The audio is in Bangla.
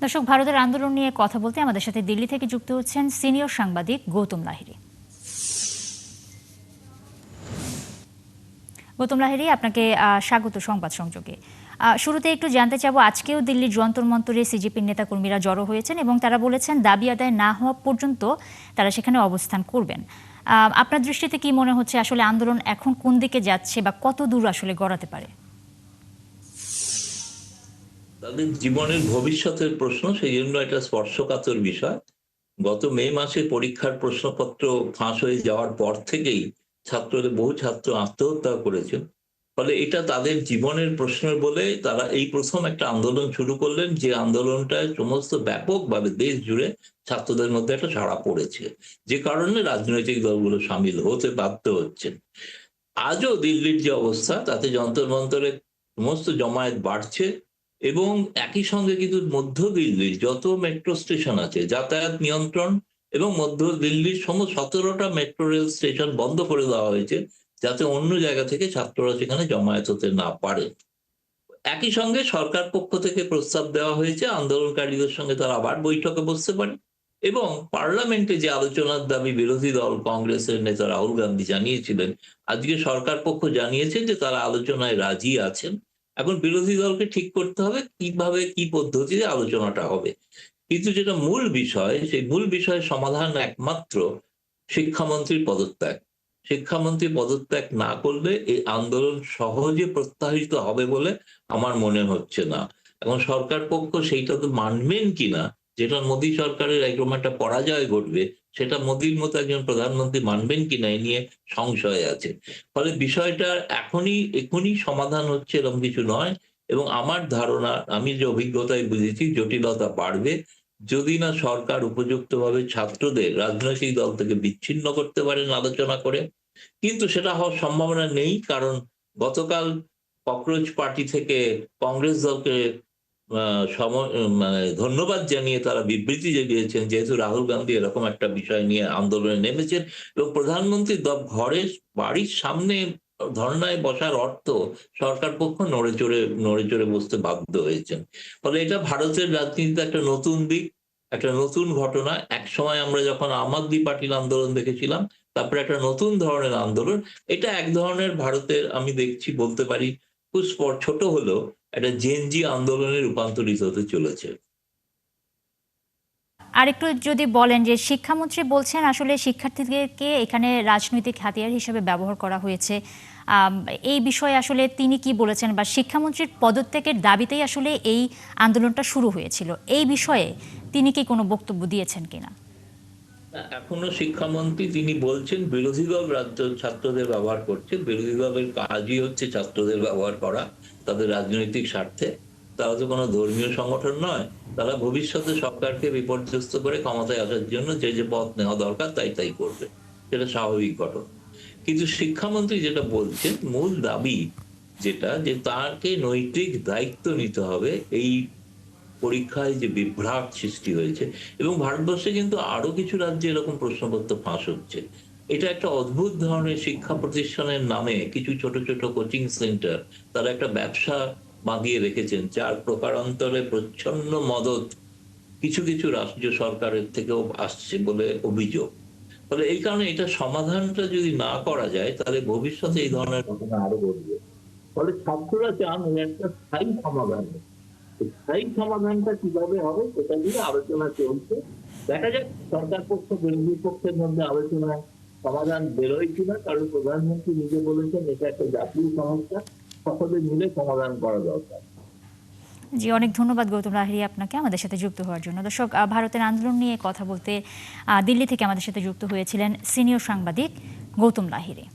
দর্শক, ভারতের আন্দোলন নিয়ে কথা বলতে আমাদের সাথে দিল্লি থেকে যুক্ত হচ্ছেন সিনিয়র সাংবাদিক গৌতম লাহিড়ী। গৌতম লাহিড়ী, আপনাকে স্বাগত সংবাদ সংযোগে। শুরুতে একটু জানতে চাবো, আজকেও দিল্লির যন্তর মন্তরে সিজেপির নেতাকর্মীরা জড়ো হয়েছেন এবং তারা বলেছেন দাবি আদায় না হওয়া পর্যন্ত তারা সেখানে অবস্থান করবেন। আপনার দৃষ্টিতে কি মনে হচ্ছে, আসলে আন্দোলন এখন কোন দিকে যাচ্ছে বা কত দূর আসলে গড়াতে পারে? তাদের জীবনের ভবিষ্যতের প্রশ্ন, সেই জন্য একটা স্পর্শকাতর বিষয়। গত মে মাসে পরীক্ষার প্রশ্নপত্র ফাঁস হয়ে যাওয়ার পর থেকেই বহু ছাত্র আত্মহত্যা করেছেন। ফলে এটা তাদের জীবনের প্রশ্ন বলে তারা এই প্রথম একটা আন্দোলন শুরু করলেন, যে আন্দোলনটায় সমস্ত ব্যাপকভাবে দেশ জুড়ে ছাত্রদের মধ্যে একটা সাড়া পড়েছে, যে কারণে রাজনৈতিক দলগুলো সামিল হতে বাধ্য হচ্ছেন। আজও দিল্লির যে অবস্থা, তাতে যন্তর মন্তরে সমস্ত জমায়েত বাড়ছে এবং একই সঙ্গে কিন্তু মধ্য দিল্লির যত মেট্রো স্টেশন আছে যাতায়াত নিয়ন্ত্রণ, এবং মধ্য দিল্লির 17টা মেট্রো রেল স্টেশন বন্ধ করে দেওয়া হয়েছে, যাতে অন্য জায়গা থেকে ছাত্ররা সেখানে জমায়েত হতে না পারে। একই সঙ্গে সরকার পক্ষ থেকে প্রস্তাব দেওয়া হয়েছে আন্দোলনকারীদের সঙ্গে তারা আবার বৈঠকে বসতে পারে, এবং পার্লামেন্টে যে আলোচনার দাবি বিরোধী দল কংগ্রেসের নেতা রাহুল গান্ধী জানিয়েছিলেন, আজকে সরকার পক্ষ জানিয়েছেন যে তারা আলোচনায় রাজি আছেন। এখন বিরোধী দলকে ঠিক করতে হবে কিভাবে, কি পদ্ধতিতে আলোচনাটা হবে। কিন্তু যেটা মূল বিষয়, সেই মূল বিষয়ের সমাধান একমাত্র শিক্ষামন্ত্রীর পদত্যাগ। শিক্ষামন্ত্রী পদত্যাগ না করলে এই আন্দোলন সহজে প্রত্যাহৃত হবে বলে আমার মনে হচ্ছে না। এখন সরকার পক্ষ সেইটা তো মানবেন কিনা, যেটা মোদী সরকারের একদম একটা পরাজয় ঘটবে, সেটা মোদীর মতো একজন প্রধানমন্ত্রী মানবেন কিনা এ নিয়ে সংশয় আছে। ফলে বিষয়টা এখনই সমাধান হচ্ছে এরকম কিছু নয়, এবং আমার ধারণা, আমি যে অভিজ্ঞতায় বুঝেছি, জটিলতা বাড়বে যদি না সরকার উপযুক্তভাবে ছাত্রদের রাজনৈতিক দল থেকে বিচ্ছিন্ন করতে পারেন আলোচনা করে। কিন্তু সেটা হওয়ার সম্ভাবনা নেই, কারণ গতকাল ককরোচ পার্টি থেকে কংগ্রেস দলকে মানে ধন্যবাদ জানিয়ে তারা বিবৃতি দিয়েছেন, যেহেতু রাহুল গান্ধী এরকম একটা বিষয় নিয়ে আন্দোলনে নেমেছেন, এবং প্রধানমন্ত্রী বাড়ির সামনে ধর্নায় বসার অর্থ সরকার পক্ষ নড়ে চড়ে বসতে বাধ্য হয়েছেন। ফলে এটা ভারতের রাজনীতিতে একটা নতুন দিক, একটা নতুন ঘটনা। একসময় আমরা যখন আম আদমি পার্টির আন্দোলন দেখেছিলাম, তারপরে একটা নতুন ধরনের আন্দোলন। এটা এক ধরনের ভারতের, আমি দেখছি বলতে পারি, খুব ছোট হলেও একটা জেনজি আন্দোলনে রূপান্তরিত হতে চলেছে। আর একটু যদি বলেন যে শিক্ষামন্ত্রী বলছেন আসলে শিক্ষার্থীদেরকে এখানে রাজনৈতিক হাতিয়ার হিসেবে ব্যবহার করা হয়েছে। এই বিষয়ে আসলে তিনি কি বলেছেন, বা শিক্ষামন্ত্রীর পদত্যাগের দাবিতেই আসলে এই আন্দোলনটা শুরু হয়েছিল, এই বিষয়ে তিনি কি কোনো বক্তব্য দিয়েছেন কিনা? এখনো শিক্ষামন্ত্রী তিনি বলছেন বিরোধী দল ছাত্রদের ব্যবহার করছে, বিরোধী দলের কাজই হচ্ছে ছাত্রদের ব্যবহার করা তাদের রাজনৈতিক স্বার্থে। তারা তো কোনো ধর্মীয় সংগঠন নয়, তারা ভবিষ্যতে সরকারকে বিপর্যস্ত করে ক্ষমতায় আসার জন্য যে যে পথ নেওয়া দরকার তাই করবে, সেটা স্বাভাবিক ঘটনা। কিন্তু শিক্ষামন্ত্রী যেটা বলছেন, মূল দাবি যেটা, যে তাকে নৈতিক দায়িত্ব নিতে হবে এই পরীক্ষায় যে বিভ্রাট সৃষ্টি হয়েছে। এবং ভারতবর্ষে কিন্তু আরো কিছু রাজ্যে এরকম প্রশ্নপত্র ফাঁস হচ্ছে। এটা একটা অদ্ভুত ধরনের শিক্ষা প্রতিষ্ঠানের নামে কিছু ছোট ছোট কোচিং সেন্টার, তারা একটা ব্যবসা বাঁধিয়ে রেখেছেন, যার প্রকারান্তরে প্রচ্ছন্ন মদত কিছু কিছু রাষ্ট্রীয় সরকারের থেকেও আসছে বলে অভিযোগ। ফলে এই কারণে এটা সমাধানটা যদি না করা যায়, তাহলে ভবিষ্যতে এই ধরনের ঘটনা আরো ঘটবে। ফলে ছাত্ররা চান ওই একটা স্থায়ী সমাধান। স্থায়ী সমাধানটা কিভাবে হবে সেটা নিয়ে আলোচনা চলছে। দেখা যাক সরকার পক্ষ বিরোধী পক্ষের মধ্যে আলোচনায় সমাধান বেরোয় কিনা, কারণ প্রধানমন্ত্রী নিজে বলেছেন এটা একটা জাতীয় সমস্যা, সকলে মিলে সমাধান করা দরকার। জি, অনেক ধন্যবাদ গৌতম লাহিড়ী আপনাকে আমাদের সাথে যুক্ত হওয়ার জন্য। দর্শক, ভারতের আন্দোলন নিয়ে কথা বলতে দিল্লি থেকে আমাদের সাথে যুক্ত হয়েছিলেন সিনিয়র সাংবাদিক গৌতম লাহিড়ী।